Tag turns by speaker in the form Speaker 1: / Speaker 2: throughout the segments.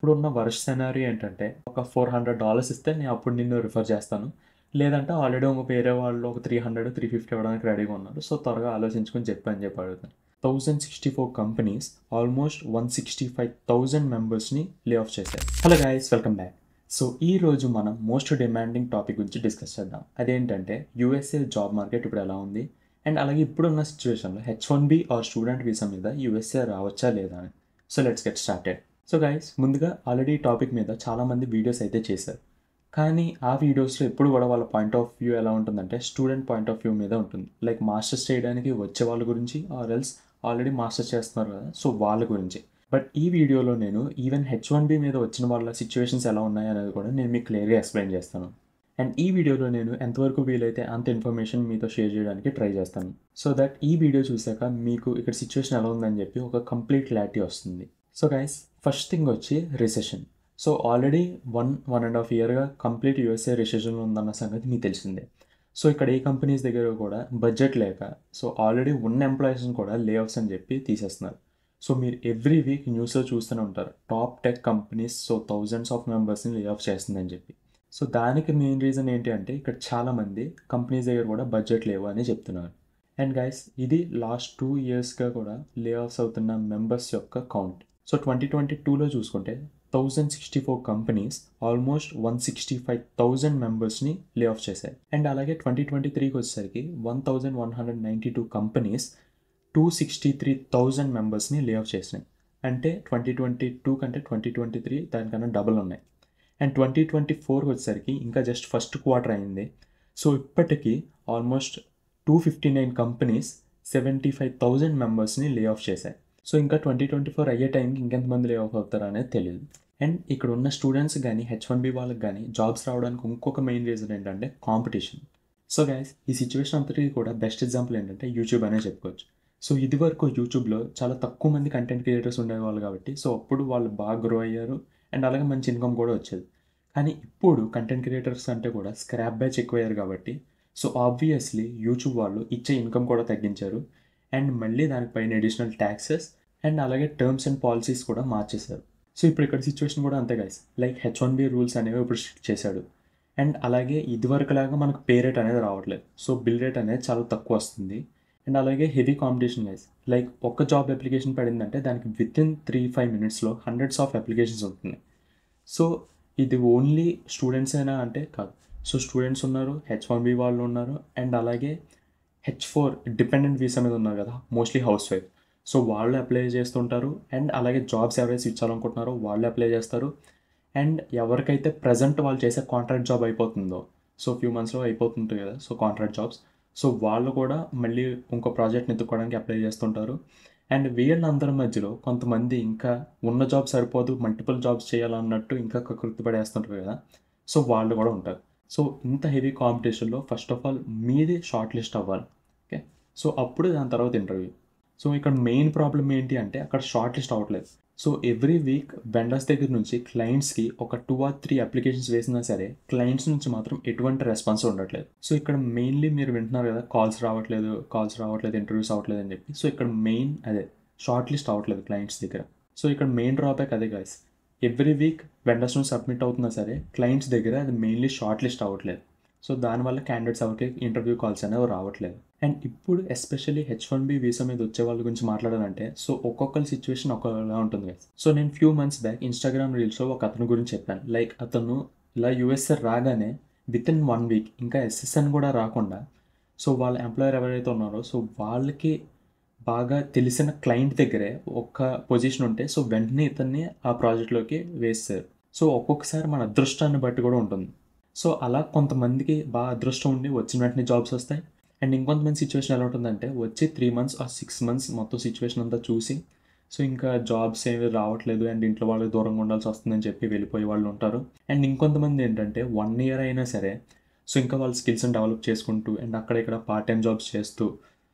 Speaker 1: ఇప్పుడున్న worst scenario ఏంటంటే ఒక $400 ఇస్తే నేను అప్పుడు నిన్ను రిఫర్ చేస్తాను. లేదంటే ఆల్రెడీ ఒక వేరే వాళ్ళు ఒక 300, 350 ఇవ్వడానికి రెడీగా ఉన్నారు. సో త్వరగా ఆలోచించుకొని చెప్పు అని చెప్పి అడుగుతాను. 1064 కంపెనీస్ ఆల్మోస్ట్ 165,000 మెంబర్స్ని లే ఆఫ్ చేశారు. Hello guys, welcome back. So ఈ రోజు మనం మోస్ట్ డిమాండింగ్ టాపిక్ గురించి డిస్కస్ చేద్దాం. అదేంటంటే యూఎస్ఏ జాబ్ మార్కెట్ ఇప్పుడు ఎలా ఉంది, అండ్ అలాగే ఇప్పుడున్న సిచ్యువేషన్లో H1B ఆర్ స్టూడెంట్ వీసా మీద యూఎస్ఏ రావచ్చా లేదా అని. So let's get started. So guys, ముందుగా ఆల్రెడీ ఈ టాపిక్ మీద చాలామంది వీడియోస్ అయితే చేశారు. కానీ ఆ వీడియోస్లో ఎప్పుడు కూడా వాళ్ళ పాయింట్ ఆఫ్ వ్యూ ఎలా ఉంటుందంటే స్టూడెంట్ పాయింట్ ఆఫ్ వ్యూ మీద ఉంటుంది. లైక్ మాస్టర్స్ చేయడానికి వచ్చే వాళ్ళ గురించి ఆర్ ఎల్స్ ఆల్రెడీ మాస్టర్స్ చేస్తున్నారు కదా, సో వాళ్ళ గురించి. బట్ ఈ వీడియోలో నేను ఈవెన్ H1B మీద వచ్చిన వాళ్ళ సిచ్యువేషన్స్ ఎలా ఉన్నాయి అనేది కూడా నేను మీకు క్లియర్గా ఎక్స్ప్లెయిన్ చేస్తాను. అండ్ ఈ వీడియోలో నేను ఎంతవరకు వీలైతే అంత ఇన్ఫర్మేషన్ మీతో షేర్ చేయడానికి ట్రై చేస్తాను. సో దట్ ఈ వీడియో చూసాక మీకు ఇక్కడ సిచ్యువేషన్ ఎలా ఉందని చెప్పి ఒక కంప్లీట్ క్లారిటీ వస్తుంది. సో గైస్, ఫస్ట్ థింగ్ వచ్చి రిసెషన్. సో ఆల్రెడీ 1.5 ఇయర్గా కంప్లీట్ యూఎస్ఏ రిసెషన్లో ఉందన్న సంగతి మీకు తెలిసిందే. సో ఇక్కడ ఏ కంపెనీస్ దగ్గర కూడా బడ్జెట్ లేక సో ఆల్రెడీ ఉన్న ఎంప్లాయీస్ని కూడా లే ఆఫ్స్ అని చెప్పి తీసేస్తున్నారు. సో మీరు ఎవ్రీ వీక్ న్యూస్లో చూస్తూనే ఉంటారు, top tech companies so thousands of మెంబర్స్ని లే ఆఫ్ చేస్తుందని చెప్పి. సో దానికి మెయిన్ రీజన్ ఏంటి అంటే ఇక్కడ చాలామంది కంపెనీస్ దగ్గర కూడా బడ్జెట్ లేవు అని చెప్తున్నారు. అండ్ గైస్, ఇది లాస్ట్ 2 ఇయర్స్గా కూడా లే ఆఫ్స్ అవుతున్న మెంబర్స్ యొక్క కౌంట్. సో 2022లో చూసుకుంటే 1064 కంపెనీస్ ఆల్మోస్ట్ 165,000 మెంబర్స్ని లే ఆఫ్ చేశాయి. అండ్ అలాగే 2023కి వచ్చేసరికి 1192 కంపెనీస్ 263,000 మెంబర్స్ని లే ఆఫ్ చేసినాయి. అంటే 2022 కంటే 2023 దానికన్నా డబుల్ ఉన్నాయి. అండ్ 2024కి వచ్చేసరికి ఇంకా జస్ట్ ఫస్ట్ క్వార్టర్ అయింది. సో ఇప్పటికీ ఆల్మోస్ట్ 259 కంపెనీస్ 75,000 మెంబర్స్ని లే ఆఫ్ చేశాయి. సో ఇంకా 2024 అయ్యే టైంకి ఇంకెంతమంది లే ఆఫ్ అవుతారు అనేది తెలియదు. అండ్ ఇక్కడ ఉన్న స్టూడెంట్స్ కానీ H1B వాళ్ళకి కానీ జాబ్స్ రావడానికి ఇంకొక మెయిన్ రీజన్ ఏంటంటే కాంపిటీషన్. సో గైస్, ఈ సిచ్యువేషన్ అంతటికి కూడా బెస్ట్ ఎగ్జాంపుల్ ఏంటంటే యూట్యూబ్ అనే చెప్పుకోవచ్చు. సో ఇదివరకు యూట్యూబ్లో చాలా తక్కువ మంది కంటెంట్ క్రియేటర్స్ ఉండేవాళ్ళు కాబట్టి సో అప్పుడు వాళ్ళు బాగా గ్రో అయ్యారు అండ్ అలాగే మంచి ఇన్కమ్ కూడా వచ్చేది. కానీ ఇప్పుడు కంటెంట్ క్రియేటర్స్ అంటే కూడా స్క్రాప్ బ్యాచ్ ఎక్కువయ్యారు కాబట్టి సో ఆబ్వియస్లీ యూట్యూబ్ వాళ్ళు ఇచ్చే ఇన్కమ్ కూడా తగ్గించారు. అండ్ మళ్ళీ దానిపైన అడిషనల్ ట్యాక్సెస్ అండ్ అలాగే టర్మ్స్ అండ్ పాలసీస్ కూడా మార్చేశారు. సో ఇప్పుడు ఇక్కడ సిచ్యువేషన్ కూడా అంతే గైస్, లైక్ H1B రూల్స్ అనేవి ఇప్పుడు స్ట్రిక్ట్ చేశాడు. అండ్ అలాగే ఇదివరకులాగా మనకు పే రేట్ అనేది రావట్లేదు. సో బిల్ రేట్ అనేది చాలా తక్కువ వస్తుంది. అండ్ అలాగే హెవీ కాంపిటీషన్ గైస్, లైక్ ఒక్క జాబ్ అప్లికేషన్ పడిందంటే దానికి వితిన్ 3-5 మినిట్స్లో హండ్రెడ్స్ ఆఫ్ అప్లికేషన్స్ ఉంటున్నాయి. సో ఇది ఓన్లీ స్టూడెంట్స్ అయినా అంటే కాదు. సో స్టూడెంట్స్ ఉన్నారు, H1B వాళ్ళు ఉన్నారు, అండ్ అలాగే H4 డిపెండెంట్ వీసా మీద ఉన్నారు కదా, మోస్ట్లీ హౌస్ వైఫ్. సో వాళ్ళు అప్లై చేస్తుంటారు. అండ్ అలాగే జాబ్స్ ఎవరైతే ఇచ్చాలనుకుంటున్నారో వాళ్ళు అప్లై చేస్తారు. అండ్ ఎవరికైతే ప్రజెంట్ వాళ్ళు చేసే కాంట్రాక్ట్ జాబ్ అయిపోతుందో, సో ఫ్యూ మంత్స్లో అయిపోతుంటుంది కదా సో కాంట్రాక్ట్ జాబ్స్, సో వాళ్ళు కూడా మళ్ళీ ఇంకో ప్రాజెక్ట్ని ఎత్తుక్కోవడానికి అప్లై చేస్తుంటారు. అండ్ వీళ్ళందరి మధ్యలో కొంతమంది ఇంకా ఉన్న జాబ్ సరిపోదు, మల్టిపుల్ జాబ్స్ చేయాలన్నట్టు ఇంకా కకృతి పడేస్తుంటారు కదా, సో వాళ్ళు కూడా ఉంటారు. సో ఇంత హెవీ కాంపిటీషన్లో ఫస్ట్ ఆఫ్ ఆల్ మీది షార్ట్ లిస్ట్ అవ్వాలి. ఓకే, సో అప్పుడు దాని తర్వాత ఇంటర్వ్యూ. సో ఇక్కడ మెయిన్ ప్రాబ్లం ఏంటి అంటే అక్కడ షార్ట్ లిస్ట్ అవ్వట్లేదు. సో ఎవ్రీ వీక్ వెండర్స్ దగ్గర నుంచి క్లయింట్స్కి ఒక 2 or 3 అప్లికేషన్స్ వేసినా సరే క్లయింట్స్ నుంచి మాత్రం ఎటువంటి రెస్పాన్స్ ఉండట్లేదు. సో ఇక్కడ మెయిన్లీ మీరు వింటున్నారు కదా, కాల్స్ రావట్లేదు, ఇంటర్వ్యూస్ అవ్వట్లేదు అని చెప్పి. సో ఇక్కడ మెయిన్ అదే షార్ట్ లిస్ట్ అవ్వట్లేదు క్లయింట్స్ దగ్గర. సో ఇక్కడ మెయిన్ డ్రాబ్యాక్ అదే గైస్, ఎవ్రీ వీక్ వెండర్స్ నుంచి సబ్మిట్ అవుతున్నా సరే క్లయింట్స్ దగ్గర అది మెయిన్లీ షార్ట్ లిస్ట్ అవ్వట్లేదు. సో దానివల్ల క్యాండిడేట్స్ ఎవరికి ఇంటర్వ్యూ కాల్స్ అనేవి రావట్లేదు. అండ్ ఇప్పుడు ఎస్పెషల్లీ H1B వీసా మీద వచ్చే వాళ్ళ గురించి మాట్లాడాలంటే సో ఒక్కొక్కరి సిచ్యువేషన్ ఒక్కొక్కలా ఉంటుంది. సో నేను ఫ్యూ మంత్స్ బ్యాక్ ఇన్స్టాగ్రామ్ రీల్స్లో ఒక అతని గురించి చెప్పాను. లైక్ అతను ఇలా యూఎస్ఏ రాగానే వితిన్ 1 వీక్ ఇంకా SSN కూడా రాకుండా సో వాళ్ళ ఎంప్లాయర్ ఎవరైతే ఉన్నారో సో వాళ్ళకి బాగా తెలిసిన క్లయింట్ దగ్గరే ఒక పొజిషన్ ఉంటే సో వెంటనే ఇతన్ని ఆ ప్రాజెక్ట్లోకి వేస్తారు. సో ఒక్కొక్కసారి మన అదృష్టాన్ని బట్టి కూడా ఉంటుంది. సో అలా కొంతమందికి బాగా అదృష్టం ఉండి వచ్చిన వెంటనే జాబ్స్ వస్తాయి. అండ్ ఇంకొంతమంది సిచ్యువేషన్ ఎలా ఉంటుందంటే వచ్చి 3 months or 6 months మొత్తం సిచ్యువేషన్ అంతా చూసి సో ఇంకా జాబ్స్ ఏమి రావట్లేదు అండ్ ఇంట్లో వాళ్ళకి దూరంగా ఉండాల్సి వస్తుందని చెప్పి వెళ్ళిపోయే వాళ్ళు ఉంటారు. అండ్ ఇంకొంతమంది ఏంటంటే 1 year అయినా సరే సో ఇంకా వాళ్ళ స్కిల్స్ని డెవలప్ చేసుకుంటూ అండ్ అక్కడ ఇక్కడ పార్ట్ టైం జాబ్స్ చేస్తూ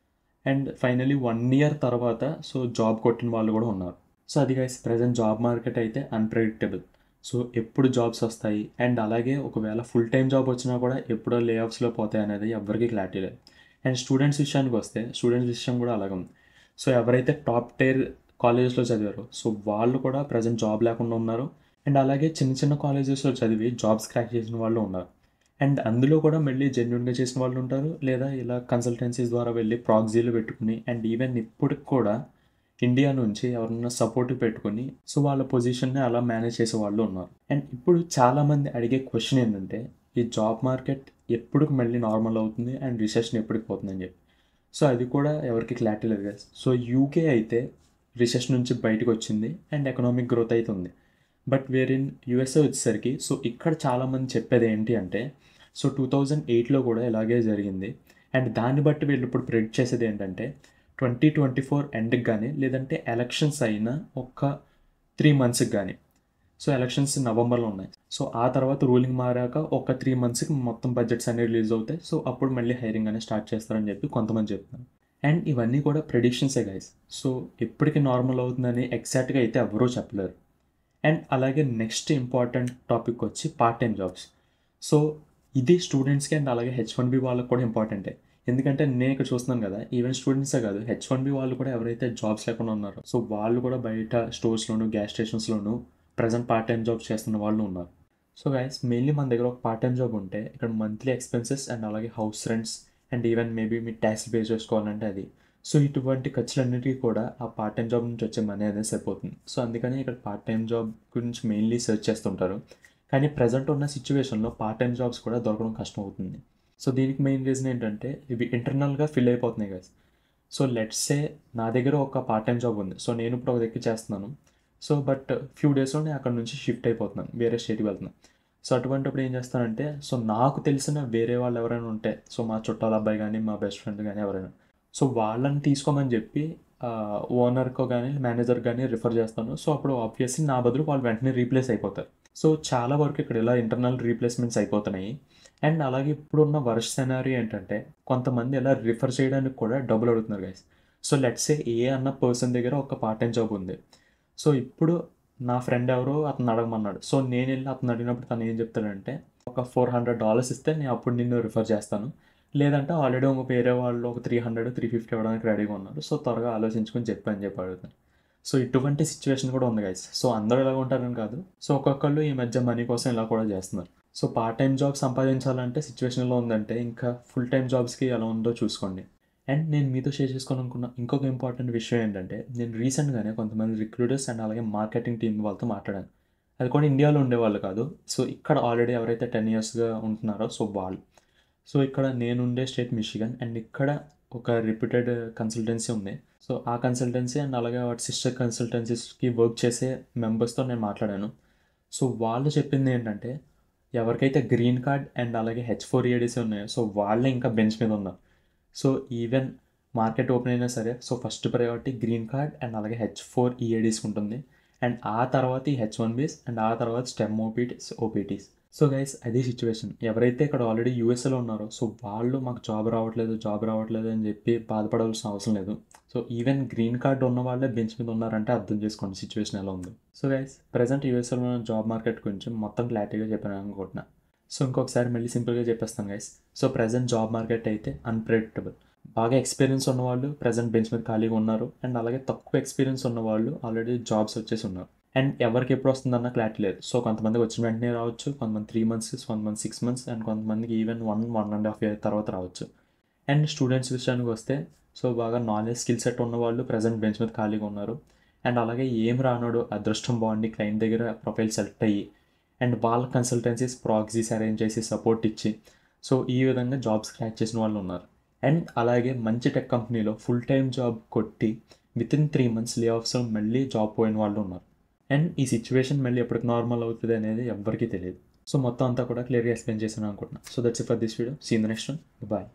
Speaker 1: అండ్ ఫైనలీ 1 year తర్వాత సో జాబ్ కొట్టిన వాళ్ళు కూడా ఉన్నారు. సో అది గైస్ ప్రజెంట్ జాబ్ మార్కెట్ అయితే అన్ప్రెడిక్టబుల్. సో ఎప్పుడు జాబ్స్ వస్తాయి అండ్ అలాగే ఒకవేళ ఫుల్ టైం జాబ్ వచ్చినా కూడా ఎప్పుడో లే ఆఫ్స్లో పోతాయి అనేది ఎవరికి క్లారిటీ లేదు. అండ్ స్టూడెంట్స్ విషయానికి వస్తే స్టూడెంట్స్ విషయం కూడా అలాగే ఉంది. సో ఎవరైతే టాప్ టైర్ కాలేజెస్లో చదివారో సో వాళ్ళు కూడా ప్రజెంట్ జాబ్ లేకుండా ఉన్నారు. అండ్ అలాగే చిన్న చిన్న కాలేజెస్లో చదివి జాబ్స్ క్రాక్ చేసిన వాళ్ళు ఉన్నారు. అండ్ అందులో కూడా మళ్ళీ జెన్యున్గా చేసిన వాళ్ళు ఉంటారు, లేదా ఇలా కన్సల్టెన్సీస్ ద్వారా వెళ్ళి ప్రాక్సీలు పెట్టుకుని అండ్ ఈవెన్ ఇప్పటికి కూడా ఇండియా నుంచి ఎవరన్నా సపోర్ట్ పెట్టుకుని సో వాళ్ళ పొజిషన్ని అలా మేనేజ్ చేసే వాళ్ళు ఉన్నారు. అండ్ ఇప్పుడు చాలామంది అడిగే క్వశ్చన్ ఏంటంటే ఈ జాబ్ మార్కెట్ ఎప్పటికి మళ్ళీ నార్మల్ అవుతుంది అండ్ రిసెషన్ ఎప్పటికి పోతుందని చెప్పి. సో అది కూడా ఎవరికి క్లారిటీ లేదు కదా. సో యూకే అయితే రిసెషన్ నుంచి బయటకు వచ్చింది అండ్ ఎకనామిక్ గ్రోత్ అయితే ఉంది. బట్ వేరిన్ యూఎస్ఏ వచ్చేసరికి సో ఇక్కడ చాలామంది చెప్పేది ఏంటి అంటే సో 2008లో కూడా ఇలాగే జరిగింది. అండ్ దాన్ని బట్టి వీళ్ళు ఇప్పుడు ప్రెడిక్ట్ చేసేది ఏంటంటే 2024 ఎండ్కి కానీ లేదంటే ఎలక్షన్స్ అయిన ఒక 3 మంత్స్కి కానీ. సో ఎలక్షన్స్ నవంబర్లో ఉన్నాయి. సో ఆ తర్వాత రూలింగ్ మారాక ఒక 3 మంత్స్కి మొత్తం బడ్జెట్స్ అనేవి రిలీజ్ అవుతాయి. సో అప్పుడు మళ్ళీ హైరింగ్ అనేది స్టార్ట్ చేస్తారని చెప్పి కొంతమంది చెప్తున్నారు. అండ్ ఇవన్నీ కూడా ప్రెడిక్షన్సే గైస్. సో ఎప్పటికి నార్మల్ అవుతుందని ఎగ్జాక్ట్గా అయితే ఎవరూ చెప్పలేరు. అండ్ అలాగే నెక్స్ట్ ఇంపార్టెంట్ టాపిక్ వచ్చి పార్ట్ టైం జాబ్స్. సో ఇది స్టూడెంట్స్కి అండ్ అలాగే H1B వాళ్ళకి కూడా ఇంపార్టెంటే. ఎందుకంటే నేను ఇక్కడ చూస్తున్నాను కదా, ఈవెన్ స్టూడెంట్సే కాదు H1B వాళ్ళు కూడా ఎవరైతే జాబ్స్ లేకుండా ఉన్నారో సో వాళ్ళు కూడా బయట స్టోర్స్లోను గ్యాస్ స్టేషన్స్లోను ప్రజెంట్ పార్ట్ టైం జాబ్స్ చేస్తున్న వాళ్ళు ఉన్నారు. సో గైస్ మెయిన్లీ మన దగ్గర ఒక పార్ట్ టైం జాబ్ ఉంటే ఇక్కడ మంత్లీ ఎక్స్పెన్సెస్ అండ్ అలాగే house rents and even maybe me tax pay చేసుకోవాలంటే అది. సో ఇటువంటి ఖర్చులన్నిటికీ కూడా ఆ పార్ట్ టైం జాబ్ నుంచి వచ్చే మనీ అనేది సరిపోతుంది. సో అందుకని ఇక్కడ పార్ట్ టైం జాబ్ గురించి మెయిన్లీ సెర్చ్ చేస్తుంటారు. కానీ ప్రజెంట్ ఉన్న సిచ్యువేషన్లో పార్ట్ టైం జాబ్స్ కూడా దొరకడం కష్టం అవుతుంది. సో దీనికి మెయిన్ రీజన్ ఏంటంటే ఇవి ఇంటర్నల్గా ఫిల్ అయిపోతున్నాయి కదా. సో లెట్స్ సే నా దగ్గర ఒక పార్ట్ టైం జాబ్ ఉంది. సో నేను ఇప్పుడు ఒక దగ్గర చేస్తున్నాను. సో బట్ ఫ్యూ డేస్లో నేను అక్కడ నుంచి షిఫ్ట్ అయిపోతున్నాను, వేరే స్టేట్కి వెళ్తున్నాను. సో అటువంటిప్పుడు ఏం చేస్తానంటే సో నాకు తెలిసిన వేరే వాళ్ళు ఎవరైనా ఉంటే సో మా చుట్టాల అబ్బాయి కానీ మా బెస్ట్ ఫ్రెండ్ కానీ ఎవరైనా సో వాళ్ళని తీసుకోమని చెప్పి ఓనర్కో కానీ మేనేజర్ కానీ రిఫర్ చేస్తాను. సో అప్పుడు ఆబ్వియస్లీ నా బదులు వాళ్ళు వెంటనే రీప్లేస్ అయిపోతారు. సో చాలా వరకు ఇక్కడ ఇలా ఇంటర్నల్ రీప్లేస్మెంట్స్ అయిపోతున్నాయి. అండ్ అలాగే ఇప్పుడున్న వర్స్ట్ సెనారీ ఏంటంటే కొంతమంది ఇలా రిఫర్ చేయడానికి కూడా డబ్బులు అడుగుతున్నారు గైస్. సో లెట్స్ సే ఏ అన్న పర్సన్ దగ్గర ఒక పార్ట్ టైం జాబ్ ఉంది. సో ఇప్పుడు నా ఫ్రెండ్ ఎవరో అతను అడగమన్నాడు. సో నేను వెళ్ళి అతను అడిగినప్పుడు తను ఏం చెప్తాడంటే ఒక $400 ఇస్తే నేను అప్పుడు నిన్ను రిఫర్ చేస్తాను, లేదంటే ఆల్రెడీ ఒక వేరే వాళ్ళు ఒక 300-350 ఇవ్వడానికి రెడీగా ఉన్నారు. సో త్వరగా ఆలోచించుకొని చెప్పని చెప్పి అడుగుతాను. సో ఇటువంటి సిచ్యువేషన్ కూడా ఉంది గైస్. సో అందరూ ఇలా ఉంటారని కాదు. సో ఒక్కొక్కళ్ళు ఈ మధ్య మనీ కోసం ఇలా కూడా చేస్తున్నారు. సో పార్ట్ టైం జాబ్ సంపాదించాలంటే సిచ్యువేషన్ ఎలా ఉందంటే ఇంకా ఫుల్ టైం జాబ్స్కి ఎలా ఉందో చూసుకోండి. అండ్ నేను మీతో షేర్ చేసుకోవాలనుకున్న ఇంకొక ఇంపార్టెంట్ విషయం ఏంటంటే నేను రీసెంట్గానే కొంతమంది రిక్రూటర్స్ అండ్ అలాగే మార్కెటింగ్ టీమ్ వాళ్ళతో మాట్లాడాను. అది కూడా ఇండియాలో ఉండేవాళ్ళు కాదు. సో ఇక్కడ ఆల్రెడీ ఎవరైతే 10 ఇయర్స్గా ఉంటున్నారో సో వాళ్ళు. సో ఇక్కడ నేనుండే స్టేట్ మిషిగన్ అండ్ ఇక్కడ ఒక రిప్యూటెడ్ కన్సల్టెన్సీ ఉంది. సో ఆ కన్సల్టెన్సీ అండ్ అలాగే వాటి సిస్టర్ కన్సల్టెన్సీస్కి వర్క్ చేసే మెంబర్స్తో నేను మాట్లాడాను. సో వాళ్ళు చెప్పింది ఏంటంటే ఎవరికైతే గ్రీన్ కార్డ్ అండ్ అలాగే H4EADs ఉన్నాయో సో వాళ్ళే ఇంకా బెంచ్ మీద ఉన్నారు. సో ఈవెన్ మార్కెట్ ఓపెన్ అయినా సరే so first priority green card and అలాగే H4EADs ఉంటుంది. అండ్ ఆ తర్వాత ఈ H1Bs అండ్ ఆ తర్వాత స్టెమ్ ఓపీటీస్. సో గైస్ అదే సిచ్యువేషన్. ఎవరైతే ఇక్కడ ఆల్రెడీ యూఎస్ఏలో ఉన్నారో సో వాళ్ళు మాకు జాబ్ రావట్లేదు అని చెప్పి బాధపడాల్సిన అవసరం లేదు. సో ఈవెన్ గ్రీన్ కార్డ్ ఉన్న వాళ్ళే బెంచ్ మీద ఉన్నారంటే అర్థం చేసుకోండి సిచ్యువేషన్ ఎలా ఉంది. సో గైస్ ప్రజెంట్ యూఎస్ఏలో ఉన్న జాబ్ మార్కెట్ గురించి మొత్తం క్లారిటీగా చెప్పాను అనుకుంటున్నా. సో ఇంకొకసారి మళ్ళీ సింపుల్గా చెప్పేస్తాను guys. So present job market అయితే అన్ప్రెడిక్టబుల్. బాగా ఎక్స్పీరియన్స్ ఉన్నవాళ్ళు ప్రజెంట్ బెంచ్ మీద ఖాళీగా ఉన్నారు. అండ్ అలాగే తక్కువ ఎక్స్పీరియన్స్ ఉన్నవాళ్ళు ఆల్రెడీ జాబ్స్ వచ్చేసి ఉన్నారు. అండ్ ఎవరికి ఎప్పుడు వస్తుందన్న క్లారిటీ లేదు. సో కొంతమందికి వచ్చిన వెంటనే రావచ్చు, కొంతమంది 3 months, కొంతమంది 6 months అండ్ కొంతమందికి ఈవెన్ 1.5 year తర్వాత రావచ్చు. అండ్ స్టూడెంట్స్ విషయానికి వస్తే సో బాగా నాలెడ్జ్ స్కిల్ సెట్ ఉన్నవాళ్ళు ప్రజెంట్ బెంచ్ మీద ఖాళీగా ఉన్నారు. అండ్ అలాగే ఏం రానోడు అదృష్టం బాగుండి క్లయింట్ దగ్గర ప్రొఫైల్ సెలెక్ట్ అయ్యి అండ్ వాళ్ళ కన్సల్టెన్సీస్ ప్రాక్సీస్ అరేంజ్ చేసి సపోర్ట్ ఇచ్చి సో ఈ విధంగా జాబ్స్ క్రాక్ చేసిన వాళ్ళు ఉన్నారు. అండ్ అలాగే మంచి టెక్ కంపెనీలో ఫుల్ టైం జాబ్ కొట్టి వితిన్ 3 months లే ఆఫ్స్లో మళ్ళీ జాబ్ పోయిన వాళ్ళు ఉన్నారు. అండ్ ఈ సిచ్యువేషన్ మళ్ళీ ఎప్పటికి నార్మల్ అవుతుంది అనేది ఎవ్వరికీ తెలియదు. సో మొత్తం అంతా కూడా క్లియర్గా ఎక్స్ప్లెయిన్ చేశాను అనుకుంటున్నాను. So that's it for this video. See in the next one. Bye.